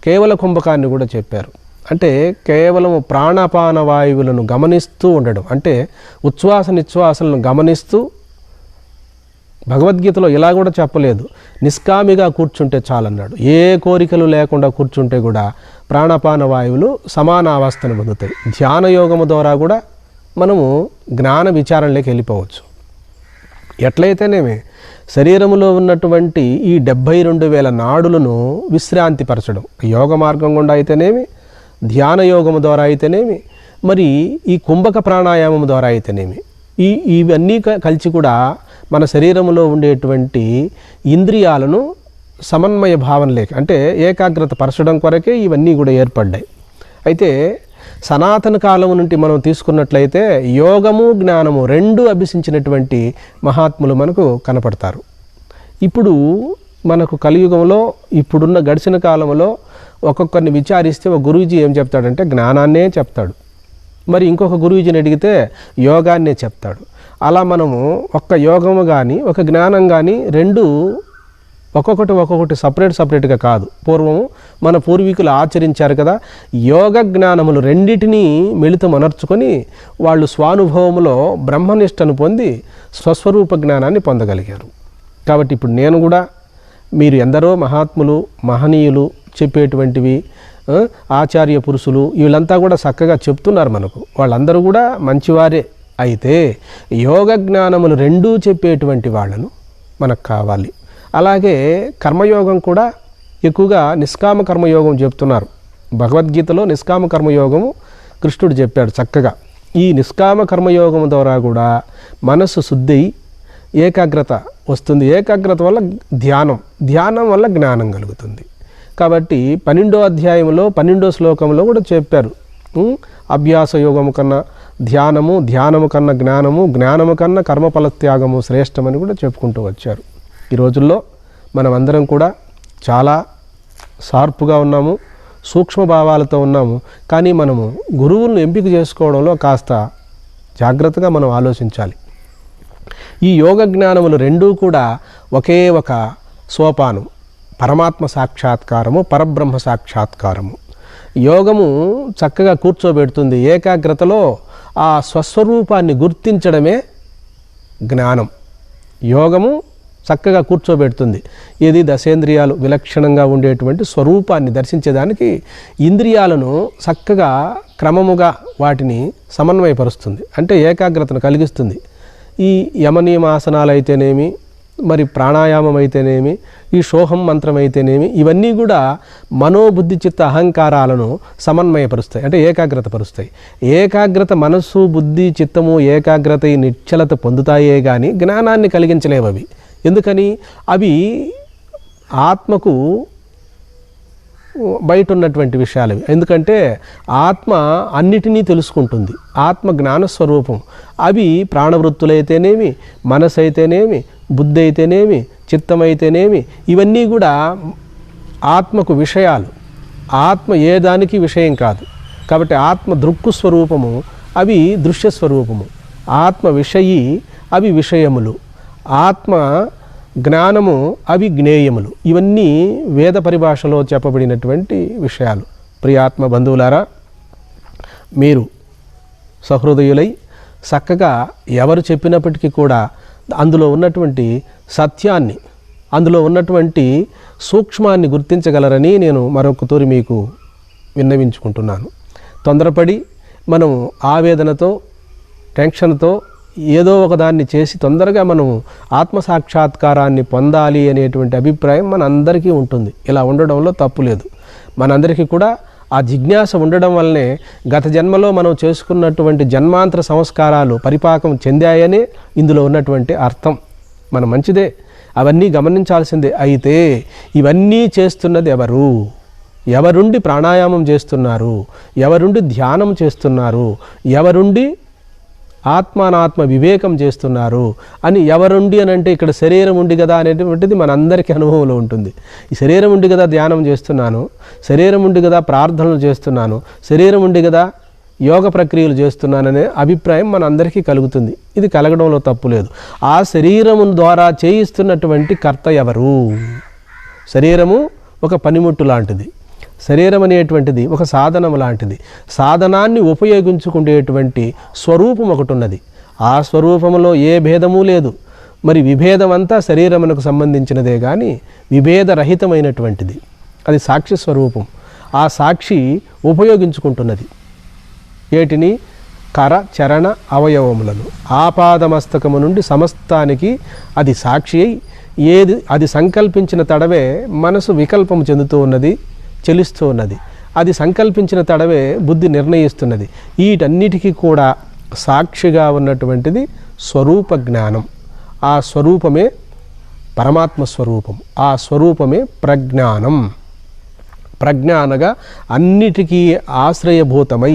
కేవల కుంభకాన్ని కూడా చెప్పారు. అంటే కేవలం ప్రాణాపాన వాయువులను గమనిస్తూ ఉండడం, అంటే ఉచ్ఛ్వాస నిశ్వాసలను గమనిస్తూ. భగవద్గీతలో ఇలా కూడా చెప్పలేదు, నిష్కామిగా కూర్చుంటే చాలన్నాడు. ఏ కోరికలు లేకుండా కూర్చుంటే కూడా ప్రాణాపాన వాయువులు సమాన అవస్థను పొందుతాయి. ధ్యాన యోగము ద్వారా కూడా మనము జ్ఞాన విచారణలోకి వెళ్ళిపోవచ్చు. ఎట్లయితేనేమి శరీరంలో ఉన్నటువంటి ఈ 72,000 నాడులను విశ్రాంతిపరచడం, యోగ మార్గం గుండా అయితేనేమి, ధ్యాన యోగము ద్వారా అయితేనేమి, మరి ఈ కుంభక ప్రాణాయామం ద్వారా అయితేనేమి, ఇవన్నీ కలిసి కూడా మన శరీరంలో ఉండేటువంటి ఇంద్రియాలను సమన్వయ భావన లేక, అంటే ఏకాగ్రత పరచడం కొరకే ఇవన్నీ కూడా ఏర్పడ్డాయి. అయితే సనాతన కాలం నుండి మనం తీసుకున్నట్లయితే యోగము, జ్ఞానము రెండూ అభ్యసించినటువంటి మహాత్ములు మనకు కనపడతారు. ఇప్పుడు మనకు కలియుగంలో ఇప్పుడున్న గడిచిన కాలంలో ఒక్కొక్కరిని విచారిస్తే ఒక గురూజీ ఏం చెప్తాడంటే జ్ఞానాన్నే చెప్తాడు, మరి ఇంకొక గురూజీని అడిగితే యోగాన్నే చెప్తాడు. అలా మనము ఒక్క యోగము కానీ ఒక జ్ఞానం కానీ రెండు ఒక్కొక్కటి సపరేట్గా కాదు. పూర్వము మన పూర్వీకులు ఆచరించారు కదా, యోగ జ్ఞానములు రెండిటినీ మిళితమనర్చుకొని వాళ్ళు స్వానుభవములో బ్రహ్మనిష్టను పొంది స్వస్వరూప జ్ఞానాన్ని పొందగలిగారు. కాబట్టి ఇప్పుడు నేను కూడా మీరు ఎందరో మహాత్ములు, మహనీయులు చెప్పేటువంటివి, ఆచార్య పురుషులు వీళ్ళంతా కూడా చక్కగా చెప్తున్నారు మనకు. వాళ్ళందరూ కూడా మంచివారే. అయితే యోగ జ్ఞానములు రెండూ చెప్పేటువంటి వాళ్ళను మనకు కావాలి. అలాగే కర్మయోగం కూడా ఎక్కువగా నిష్కామ కర్మయోగం చెప్తున్నారు. భగవద్గీతలో నిష్కామ కర్మయోగము కృష్ణుడు చెప్పాడు చక్కగా. ఈ నిష్కామ కర్మయోగం ద్వారా కూడా మనస్సు శుద్ధి, ఏకాగ్రత వస్తుంది. ఏకాగ్రత వల్ల ధ్యానం వల్ల జ్ఞానం కలుగుతుంది. కాబట్టి 12వ అధ్యాయంలో 12వ శ్లోకంలో కూడా చెప్పారు, అభ్యాస యోగము కన్నా ధ్యానము, ధ్యానము కన్నా జ్ఞానము, జ్ఞానము కన్నా కర్మఫల త్యాగము శ్రేష్టమని కూడా చెప్పుకుంటూ వచ్చారు. ఈ రోజుల్లో మనం అందరం కూడా చాలా షార్ప్గా ఉన్నాము, సూక్ష్మ భావాలతో ఉన్నాము. కానీ మనము గురువులను ఎంపిక చేసుకోవడంలో కాస్త జాగ్రత్తగా మనం ఆలోచించాలి. ఈ యోగ జ్ఞానములు రెండూ కూడా ఒకే ఒక సోపానం, పరమాత్మ సాక్షాత్కారము, పరబ్రహ్మ సాక్షాత్కారము. యోగము చక్కగా కూర్చోబెడుతుంది, ఏకాగ్రతలో ఆ స్వస్వరూపాన్ని గుర్తించడమే జ్ఞానం. యోగము చక్కగా కూర్చోబెడుతుంది. ఇది దశేంద్రియాలు విలక్షణంగా ఉండేటువంటి స్వరూపాన్ని దర్శించేదానికి ఇంద్రియాలను చక్కగా క్రమముగా వాటిని సమన్వయపరుస్తుంది, అంటే ఏకాగ్రతను కలిగిస్తుంది. ఈ యమనియమాసనాలు అయితేనేమి, మరి ప్రాణాయామం అయితేనేమి, ఈ సోహం మంత్రం అయితేనేమి, ఇవన్నీ కూడా మనోబుద్ధి చిత్త అహంకారాలను సమన్వయపరుస్తాయి, అంటే ఏకాగ్రత పరుస్తాయి. ఏకాగ్రత మనస్సు బుద్ధి చిత్తము ఏకాగ్రత ఈ నిశ్చలత పొందుతాయే కానీ జ్ఞానాన్ని కలిగించలేవు అవి. ఎందుకని? అవి ఆత్మకు బయట ఉన్నటువంటి విషయాలు. ఎందుకంటే ఆత్మ అన్నిటినీ తెలుసుకుంటుంది, ఆత్మ జ్ఞానస్వరూపం. అవి ప్రాణవృత్తులైతేనేమి, మనసు అయితేనేమి, బుద్ధి అయితేనేమి, చిత్తమైతేనేమి, ఇవన్నీ కూడా ఆత్మకు విషయాలు. ఆత్మ ఏ దానికి విషయం కాదు. కాబట్టి ఆత్మ దృక్కు స్వరూపము, అవి దృశ్యస్వరూపము. ఆత్మ విషయి, అవి విషయములు. ఆత్మ జ్ఞానము, అవి జ్ఞేయములు. ఇవన్నీ వేద పరిభాషలో చెప్పబడినటువంటి విషయాలు. ప్రియాత్మ బంధువులారా, మీరు సహృదయులై చక్కగా ఎవరు చెప్పినప్పటికీ కూడా అందులో ఉన్నటువంటి సత్యాన్ని, అందులో ఉన్నటువంటి సూక్ష్మాన్ని గుర్తించగలరని నేను మరొక తూరి మీకు విన్నవించుకుంటున్నాను. తొందరపడి మనం ఆవేదనతో, టెన్షన్తో ఏదో ఒకదాన్ని చేసి తొందరగా మనం ఆత్మసాక్షాత్కారాన్ని పొందాలి అనేటువంటి అభిప్రాయం మనందరికీ ఉంటుంది. ఇలా ఉండడంలో తప్పు లేదు. మనందరికీ కూడా ఆ జిజ్ఞాస ఉండడం వల్లనే గత జన్మలో మనం చేసుకున్నటువంటి జన్మాంతర సంస్కారాలు పరిపాకం చెందాయనే ఇందులో ఉన్నటువంటి అర్థం. మన మంచిదే, అవన్నీ గమనించాల్సిందే. అయితే ఇవన్నీ చేస్తున్నది ఎవరు? ఎవరుండి ప్రాణాయామం చేస్తున్నారు? ఎవరుండి ధ్యానం చేస్తున్నారు? ఎవరుండి ఆత్మానాత్మ వివేకం చేస్తున్నారు అని ఎవరుండి అని అంటే ఇక్కడ శరీరం ఉండి కదా అనేటువంటిది మనందరికీ అనుభవంలో ఉంటుంది. ఈ శరీరం ఉండి కదా ధ్యానం చేస్తున్నాను, శరీరం ఉండి కదా ప్రార్థనలు చేస్తున్నాను, శరీరం ఉండి కదా యోగ ప్రక్రియలు చేస్తున్నాననే అభిప్రాయం మనందరికీ కలుగుతుంది. ఇది కలగడంలో తప్పు లేదు. ఆ శరీరము ద్వారా చేయిస్తున్నటువంటి కర్త ఎవరు? శరీరము ఒక పనిముట్టు లాంటిది. శరీరం అనేటువంటిది ఒక సాధనం లాంటిది. సాధనాన్ని ఉపయోగించుకునేటువంటి స్వరూపం ఒకటి ఉన్నది. ఆ స్వరూపంలో ఏ భేదము లేదు. మరి విభేదం అంతా శరీరమునకు సంబంధించినదే కానీ విభేదరహితమైనటువంటిది. అది సాక్షి స్వరూపం. ఆ సాక్షి ఉపయోగించుకుంటున్నది ఏటిని? కర చరణ అవయవములను. ఆపాదమస్తకము నుండి సమస్తానికి అది సాక్షి అయి ఏది అది సంకల్పించిన తడవే మనసు వికల్పం చెందుతూ ఉన్నది, చెలిస్తూ ఉన్నది. అది సంకల్పించిన తడవే బుద్ధి నిర్ణయిస్తున్నది. వీటన్నిటికీ కూడా సాక్షిగా ఉన్నటువంటిది స్వరూప జ్ఞానం. ఆ స్వరూపమే పరమాత్మ స్వరూపం. ఆ స్వరూపమే ప్రజ్ఞానం. ప్రజ్ఞ అనగా అన్నిటికీ ఆశ్రయభూతమై,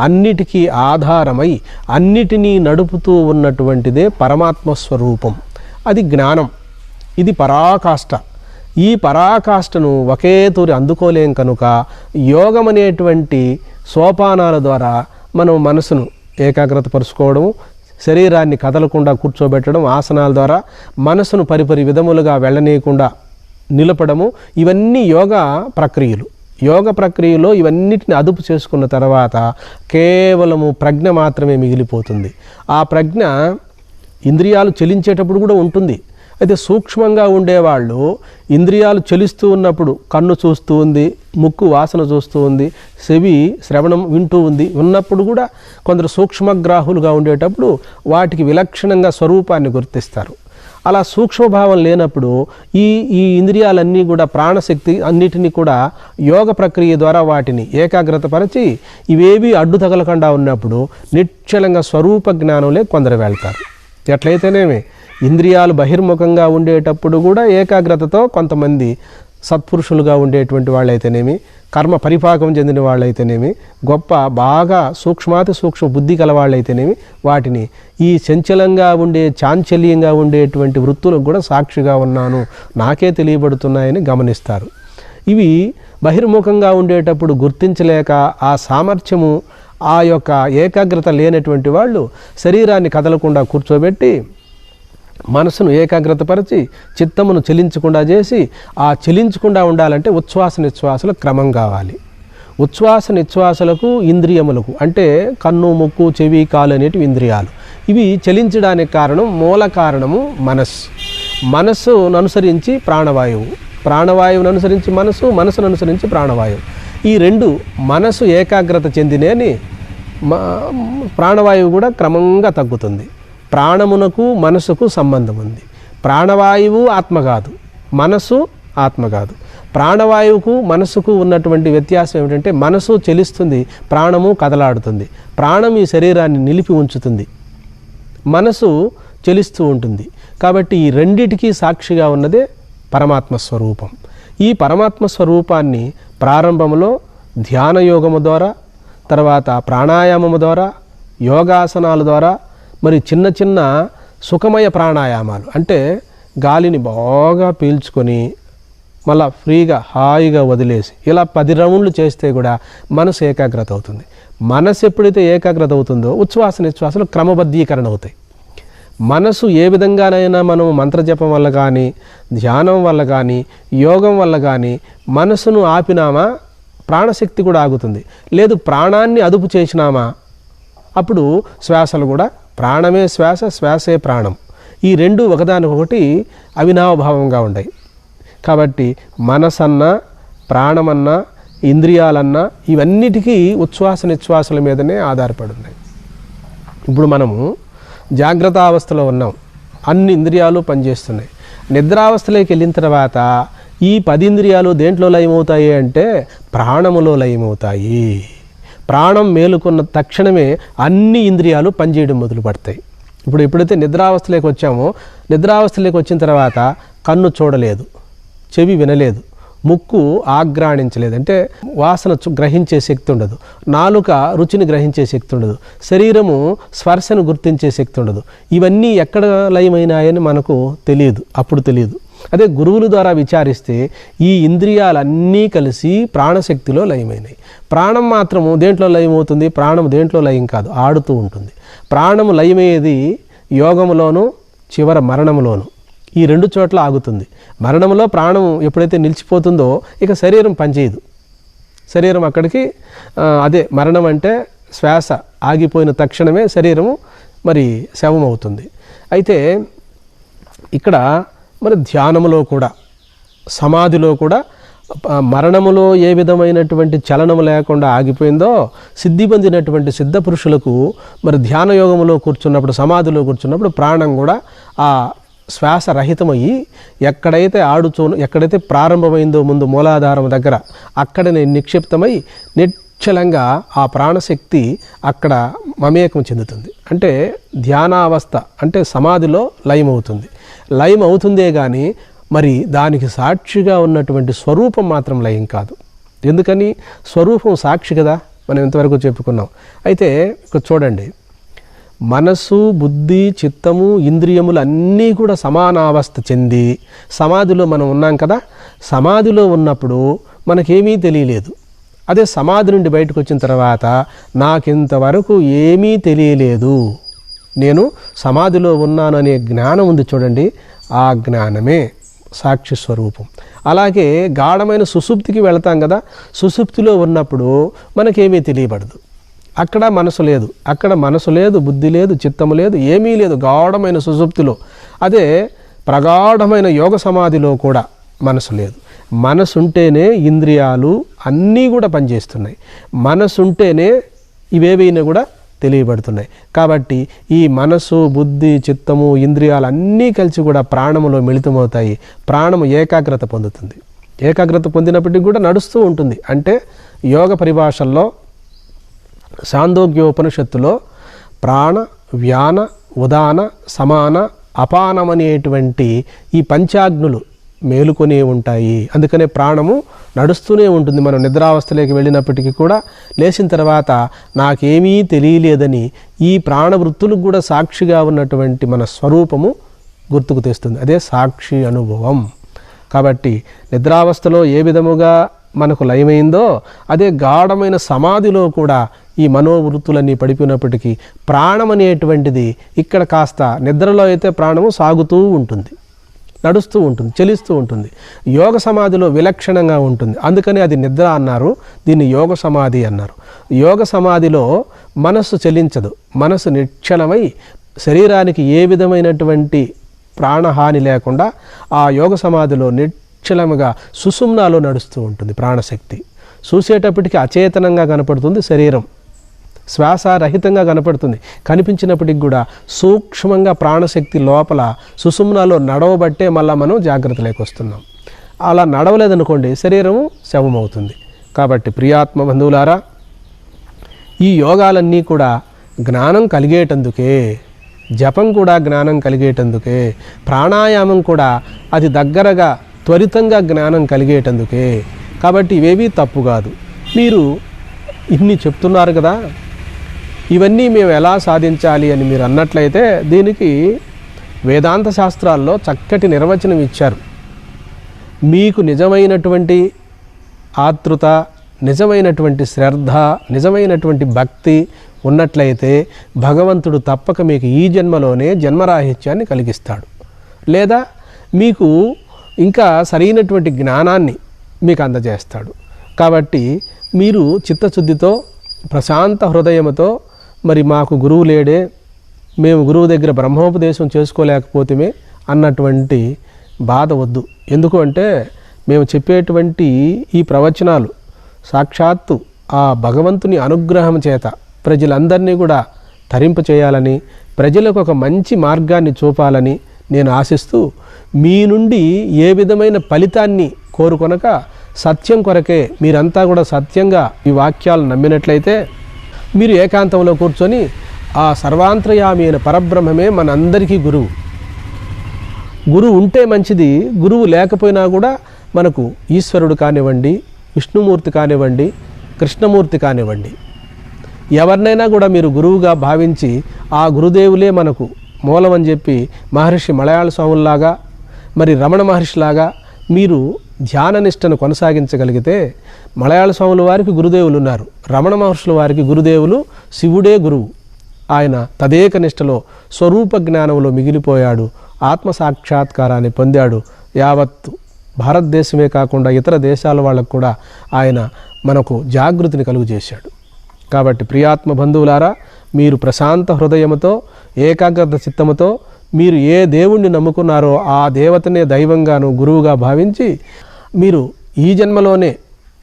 అన్నిటికీ ఆధారమై, అన్నిటినీ నడుపుతూ ఉన్నటువంటిదే పరమాత్మ స్వరూపం. అది జ్ఞానం. ఇది పరాకాష్ఠ. ఈ పరాకాష్ఠను ఒకే తూరి అందుకోలేం కనుక యోగం అనేటువంటి సోపానాల ద్వారా మనం మనసును ఏకాగ్రత పరుచుకోవడము, శరీరాన్ని కదలకుండా కూర్చోబెట్టడం, ఆసనాల ద్వారా మనసును పరిపరి విధములుగా వెళ్ళనీయకుండా నిలపడము, ఇవన్నీ యోగా ప్రక్రియలు. యోగ ప్రక్రియలో ఇవన్నిటిని అదుపు చేసుకున్న తర్వాత కేవలము ప్రజ్ఞ మాత్రమే మిగిలిపోతుంది. ఆ ప్రజ్ఞ ఇంద్రియాలు చెలించేటప్పుడు కూడా ఉంటుంది. అయితే సూక్ష్మంగా ఉండేవాళ్ళు ఇంద్రియాలు చలిస్తూ ఉన్నప్పుడు కన్ను చూస్తూ ఉంది, ముక్కు వాసన చూస్తూ ఉంది, చెవి శ్రవణం వింటూ ఉంది, ఉన్నప్పుడు కూడా కొందరు సూక్ష్మగ్రాహులుగా ఉండేటప్పుడు వాటికి విలక్షణంగా స్వరూపాన్ని గుర్తిస్తారు. అలా సూక్ష్మభావం లేనప్పుడు ఈ ఇంద్రియాలన్నీ కూడా ప్రాణశక్తి అన్నిటినీ కూడా యోగ ప్రక్రియ ద్వారా వాటిని ఏకాగ్రతపరిచి ఇవేవి అడ్డు తగలకుండా ఉన్నప్పుడు నిశ్చలంగా స్వరూప జ్ఞానంలో కొందరు వెళ్తారు. ఎట్లయితేనేమి ఇంద్రియాలు బహిర్ముఖంగా ఉండేటప్పుడు కూడా ఏకాగ్రతతో కొంతమంది సత్పురుషులుగా ఉండేటువంటి వాళ్ళైతేనేమి, కర్మ పరిపాకం చెందిన వాళ్ళైతేనేమి, గొప్ప బాగా సూక్ష్మాతి సూక్ష్మ బుద్ధి కల వాళ్ళైతేనేమి వాటిని ఈ చంచలంగా ఉండే చాంచల్యంగా ఉండేటువంటి వృత్తులకు కూడా సాక్షిగా ఉన్నాను, నాకే తెలియబడుతున్నాయని గమనిస్తారు. ఇవి బహిర్ముఖంగా ఉండేటప్పుడు గుర్తించలేక ఆ సామర్థ్యము ఆ యొక్క ఏకాగ్రత లేనటువంటి వాళ్ళు శరీరాన్ని కదలకుండా కూర్చోబెట్టి మనసును ఏకాగ్రతపరిచి చిత్తమును చెలించకుండా చేసి, ఆ చెలించకుండా ఉండాలంటే ఉచ్ఛ్వాస నిశ్వాసలు క్రమం కావాలి. ఉచ్ఛ్వాస నిశ్వాసలకు ఇంద్రియములకు అంటే కన్ను, ముక్కు, చెవి, కాలు అనేటివి ఇంద్రియాలు. ఇవి చలించడానికి కారణం, మూల కారణము మనస్సు. మనస్సును అనుసరించి ప్రాణవాయువు, ప్రాణవాయువును అనుసరించి మనస్సు, మనస్సును అనుసరించి ప్రాణవాయువు. ఈ రెండు మనసు ఏకాగ్రత చెందినేని ప్రాణవాయువు కూడా క్రమంగా తగ్గుతుంది. ప్రాణమునకు మనసుకు సంబంధం ఉంది. ప్రాణవాయువు ఆత్మ కాదు, మనసు ఆత్మ కాదు. ప్రాణవాయువుకు మనసుకు ఉన్నటువంటి వ్యత్యాసం ఏమిటంటే మనసు చలిస్తుంది, ప్రాణము కదలాడుతుంది. ప్రాణం ఈ శరీరాన్ని నిలిపి ఉంచుతుంది, మనసు చలిస్తూ ఉంటుంది. కాబట్టి ఈ రెండిటికీ సాక్షిగా ఉన్నదే పరమాత్మ స్వరూపం. ఈ పరమాత్మ స్వరూపాన్ని ప్రారంభంలో ధ్యానయోగము ద్వారా, తర్వాత ప్రాణాయామము ద్వారా, యోగాసనాల ద్వారా, మరి చిన్న చిన్న సుఖమయ ప్రాణాయామాలు అంటే గాలిని బాగా పీల్చుకొని మళ్ళా ఫ్రీగా హాయిగా వదిలేసి ఇలా 10 రౌండ్లు చేస్తే కూడా మనసు ఏకాగ్రత అవుతుంది. మనసు ఎప్పుడైతే ఏకాగ్రత అవుతుందో ఉచ్ఛ్వాస నిశ్వాసలు క్రమబద్ధీకరణ అవుతాయి. మనసు ఏ విధంగానైనా మనం మంత్రజపం వల్ల కానీ, ధ్యానం వల్ల కానీ, యోగం వల్ల కానీ మనసును ఆపినామా ప్రాణశక్తి కూడా ఆగుతుంది. లేదు ప్రాణాన్ని అదుపు చేసినామా అప్పుడు శ్వాసలు కూడా, ప్రాణమే శ్వాస, శ్వాసే ప్రాణం, ఈ రెండు ఒకదానికొకటి అవినావభావంగా ఉన్నాయి. కాబట్టి మనసన్నా, ప్రాణమన్నా, ఇంద్రియాలన్నా ఇవన్నిటికీ ఉచ్ఛ్వాస నిశ్వాసల మీదనే ఆధారపడి ఉన్నాయి. ఇప్పుడు మనము జాగ్రత్త అవస్థలో ఉన్నాం, అన్ని ఇంద్రియాలు పనిచేస్తున్నాయి. నిద్రావస్థలోకి వెళ్ళిన తర్వాత ఈ 10 ఇంద్రియాలు దేంట్లో లయమవుతాయి అంటే ప్రాణములో లయమవుతాయి. ప్రాణం మేలుకున్న తక్షణమే అన్ని ఇంద్రియాలు పనిచేయడం మొదలు పడతాయి. ఇప్పుడు ఎప్పుడైతే నిద్రావస్థలోకి వచ్చామో, నిద్రావస్థలోకి వచ్చిన తర్వాత కన్ను చూడలేదు, చెవి వినలేదు, ముక్కు ఆఘ్రాణించలేదు అంటే వాసన గ్రహించే శక్తి ఉండదు, నాలుక రుచిని గ్రహించే శక్తి ఉండదు, శరీరము స్పర్శను గుర్తించే శక్తి ఉండదు. ఇవన్నీ ఎక్కడ లయమైనాయని మనకు తెలియదు, అప్పుడు తెలియదు. అదే గురువుల ద్వారా విచారిస్తే ఈ ఇంద్రియాలన్నీ కలిసి ప్రాణశక్తిలో లయమైనాయి. ప్రాణం మాత్రము దేంట్లో లయమవుతుంది? ప్రాణం దేంట్లో లయం కాదు, ఆడుతూ ఉంటుంది. ప్రాణము లయమయ్యేది యోగములోను, చివర మరణములోను. ఈ 2 చోట్ల ఆగుతుంది. మరణంలో ప్రాణం ఎప్పుడైతే నిలిచిపోతుందో ఇక శరీరం పనిచేయదు. శరీరం అక్కడికి అదే మరణం అంటే శ్వాస ఆగిపోయిన తక్షణమే శరీరము మరి శవం అవుతుంది. అయితే ఇక్కడ మరి ధ్యానములో కూడా, సమాధిలో కూడా మరణములో ఏ విధమైనటువంటి చలనము లేకుండా ఆగిపోయిందో సిద్ధి పొందినటువంటి సిద్ధ పురుషులకు మరి ధ్యానయోగములో కూర్చున్నప్పుడు, సమాధిలో కూర్చున్నప్పుడు ప్రాణం కూడా ఆ శ్వాస రహితమయ్యి ఎక్కడైతే ప్రారంభమైందో ముందు మూలాధారం దగ్గర అక్కడనే నిక్షిప్తమై నిశ్చలంగా ఆ ప్రాణశక్తి అక్కడ మమేకం చెందుతుంది. అంటే ధ్యానావస్థ అంటే సమాధిలో లయమవుతుంది. లయం అవుతుందే కానీ మరి దానికి సాక్షిగా ఉన్నటువంటి స్వరూపం మాత్రం లయం కాదు. ఎందుకని? స్వరూపం సాక్షి కదా, మనం ఇంతవరకు చెప్పుకున్నాం. అయితే ఇక్కడ చూడండి, మనస్సు, బుద్ధి, చిత్తము, ఇంద్రియములు అన్నీ కూడా సమానావస్థ చెంది సమాధిలో మనం ఉన్నాం కదా. సమాధిలో ఉన్నప్పుడు మనకేమీ తెలియలేదు. అదే సమాధి నుండి బయటకు వచ్చిన తర్వాత నాకింతవరకు ఏమీ తెలియలేదు, నేను సమాధిలో ఉన్నాను అనే జ్ఞానం ఉంది చూడండి, ఆ జ్ఞానమే సాక్షి స్వరూపం. అలాగే గాఢమైన సుషుప్తికి వెళతాం కదా, సుషుప్తిలో ఉన్నప్పుడు మనకేమీ తెలియబడదు. అక్కడ మనసు లేదు, అక్కడ మనసు లేదు, బుద్ధి లేదు, చిత్తము లేదు, ఏమీ లేదు గాఢమైన సుషుప్తిలో. అదే ప్రగాఢమైన యోగ సమాధిలో కూడా మనసు లేదు. మనసుంటేనే ఇంద్రియాలు అన్నీ కూడా పనిచేస్తున్నాయి, మనసుంటేనే ఇవేవైనా కూడా తెలియబడుతున్నాయి. కాబట్టి ఈ మనసు, బుద్ధి, చిత్తము, ఇంద్రియాలు అన్నీ కలిసి కూడా ప్రాణములో మిళితమవుతాయి. ప్రాణము ఏకాగ్రత పొందుతుంది. ఏకాగ్రత పొందినప్పటికీ కూడా నడుస్తూ ఉంటుంది. అంటే యోగ పరిభాషల్లో సాందోగ్యోపనిషత్తులో ప్రాణ, వ్యాన, ఉదాన, సమాన, అపానం అనేటువంటి ఈ పంచాగ్నులు మేలుకొనే ఉంటాయి. అందుకనే ప్రాణము నడుస్తూనే ఉంటుంది. మనం నిద్రావస్థలోకి వెళ్ళినప్పటికీ కూడా లేచిన తర్వాత నాకేమీ తెలియలేదని ఈ ప్రాణవృత్తులకు కూడా సాక్షిగా ఉన్నటువంటి మన స్వరూపము గుర్తుకు తెస్తుంది. అదే సాక్షి అనుభవం. కాబట్టి నిద్రావస్థలో ఏ విధముగా మనకు లయమైందో అదే గాఢమైన సమాధిలో కూడా ఈ మనోవృత్తులన్నీ పడిపోయినప్పటికీ ప్రాణం అనేటువంటిది ఇక్కడ కాస్త నిద్రలో అయితే ప్రాణము సాగుతూ ఉంటుంది, నడుస్తూ ఉంటుంది, చలిస్తూ ఉంటుంది. యోగ సమాధిలో విలక్షణంగా ఉంటుంది. అందుకని అది నిద్ర అన్నారు, దీన్ని యోగ సమాధి అన్నారు. యోగ సమాధిలో మనస్సు చలించదు, మనస్సు నిశ్చలమై శరీరానికి ఏ విధమైనటువంటి ప్రాణహాని లేకుండా ఆ యోగ సమాధిలో నిశ్చలముగా సుషుమ్నాలో నడుస్తూ ఉంటుంది ప్రాణశక్తి. చూసేటప్పటికి అచేతనంగా కనపడుతుంది శరీరం, శ్వాసరహితంగా కనపడుతుంది. కనిపించినప్పటికి కూడా సూక్ష్మంగా ప్రాణశక్తి లోపల సుషుమ్నాలో నడవబట్టే మళ్ళీ మనం జాగ్రత్తలోకి వస్తున్నాం. అలా నడవలేదనుకోండి శరీరము శవమవుతుంది. కాబట్టి ప్రియాత్మ బంధువులారా, ఈ యోగాలన్నీ కూడా జ్ఞానం కలిగేటందుకే, జపం కూడా జ్ఞానం కలిగేటందుకే, ప్రాణాయామం కూడా అది దగ్గరగా త్వరితంగా జ్ఞానం కలిగేటందుకే. కాబట్టి ఇవేవీ తప్పు కాదు. మీరు ఇన్ని చెప్తున్నారు కదా, ఇవన్నీ మేము ఎలా సాధించాలి అని మీరు అన్నట్లయితే దీనికి వేదాంత శాస్త్రాల్లో చక్కటి నిర్వచనం ఇచ్చారు. మీకు నిజమైనటువంటి ఆతృత, నిజమైనటువంటి శ్రద్ధ, నిజమైనటువంటి భక్తి ఉన్నట్లయితే భగవంతుడు తప్పక మీకు ఈ జన్మలోనే జన్మరాహిత్యాన్ని కలిగిస్తాడు, లేదా మీకు ఇంకా సరైనటువంటి జ్ఞానాన్ని మీకు అందజేస్తాడు. కాబట్టి మీరు చిత్తశుద్ధితో, ప్రశాంత హృదయముతో, మరి మాకు గురువు లేడే, మేము గురువు దగ్గర బ్రహ్మోపదేశం చేసుకోలేకపోతేమే అన్నటువంటి బాధ వద్దు. ఎందుకు అంటే మేము చెప్పేటువంటి ఈ ప్రవచనాలు సాక్షాత్తు ఆ భగవంతుని అనుగ్రహం చేత ప్రజలందరినీ కూడా తరింప చేయాలని, ప్రజలకు ఒక మంచి మార్గాన్ని చూపాలని నేను ఆశిస్తూ, మీ నుండి ఏ విధమైన ఫలితాన్ని కోరుకొనక సత్యం కొరకే మీరంతా కూడా సత్యంగా ఈ వాక్యాలు నమ్మినట్లయితే మీరు ఏకాంతంలో కూర్చొని ఆ సర్వాంతర్యామి అయిన పరబ్రహ్మమే మనందరికీ గురువు. గురువు ఉంటే మంచిది, గురువు లేకపోయినా కూడా మనకు ఈశ్వరుడు కానివ్వండి, విష్ణుమూర్తి కానివ్వండి, కృష్ణమూర్తి కానివ్వండి, ఎవరినైనా కూడా మీరు గురువుగా భావించి ఆ గురుదేవులే మనకు మూలం అని చెప్పి మహర్షి మలయాళ స్వాముల్లాగా, మరి రమణ మహర్షిలాగా మీరు ధ్యాన నిష్టను కొనసాగించగలిగితే, మలయాళ స్వాముల వారికి గురుదేవులు ఉన్నారు, రమణ మహర్షుల వారికి గురుదేవులు శివుడే గురువు. ఆయన తదేక నిష్టలో స్వరూప జ్ఞానంలో మిగిలిపోయాడు, ఆత్మ సాక్షాత్కారాన్ని పొందాడు. యావత్తు భారతదేశమే కాకుండా ఇతర దేశాల వాళ్ళకు కూడా ఆయన మనకు జాగృతిని కలుగు చేశాడు. కాబట్టి ప్రియాత్మ బంధువులారా, మీరు ప్రశాంత హృదయముతో, ఏకాగ్రత చిత్తముతో మీరు ఏ దేవుణ్ణి నమ్ముకున్నారో ఆ దేవతనే దైవంగాను గురువుగా భావించి, మీరు ఈ జన్మలోనే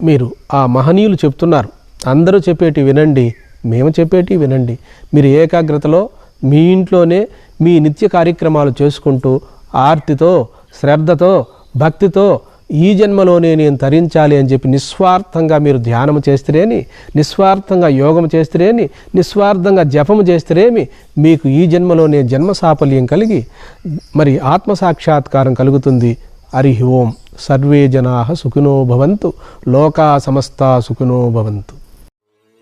మీరు ఆ మహనీయులు చెప్తున్నారు, అందరూ చెప్పేటి వినండి, మేము చెప్పేటి వినండి. మీరు ఏకాగ్రతలో మీ ఇంట్లోనే మీ నిత్య కార్యక్రమాలు చేసుకుంటూ ఆర్తితో, శ్రద్ధతో, భక్తితో ఈ జన్మలోనే నేను తరించాలి అని చెప్పి నిస్వార్థంగా మీరు ధ్యానం చేస్తేనేమి, నిస్వార్థంగా యోగం చేస్తేనేమి, నిస్వార్థంగా జపము చేస్తేనేమి మీకు ఈ జన్మలోనే జన్మ సాఫల్యం కలిగి మరి ఆత్మసాక్షాత్కారం కలుగుతుంది. హరి ఓం. సర్వే జనాః సుఖినో భవంతు, లోకా సమస్తా సుఖినో భవంతు.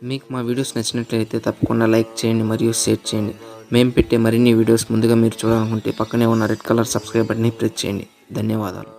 మీకు మా వీడియోస్ నచ్చినట్లయితే తప్పకుండా లైక్ చేయండి మరియు షేర్ చేయండి. మేము పెట్టే మరిన్ని వీడియోస్ ముందుగా మీరు చూడాలనుకుంటే పక్కనే ఉన్న రెడ్ కలర్ సబ్స్క్రైబ్ బటన్ని ప్రెస్ చేయండి. ధన్యవాదాలు.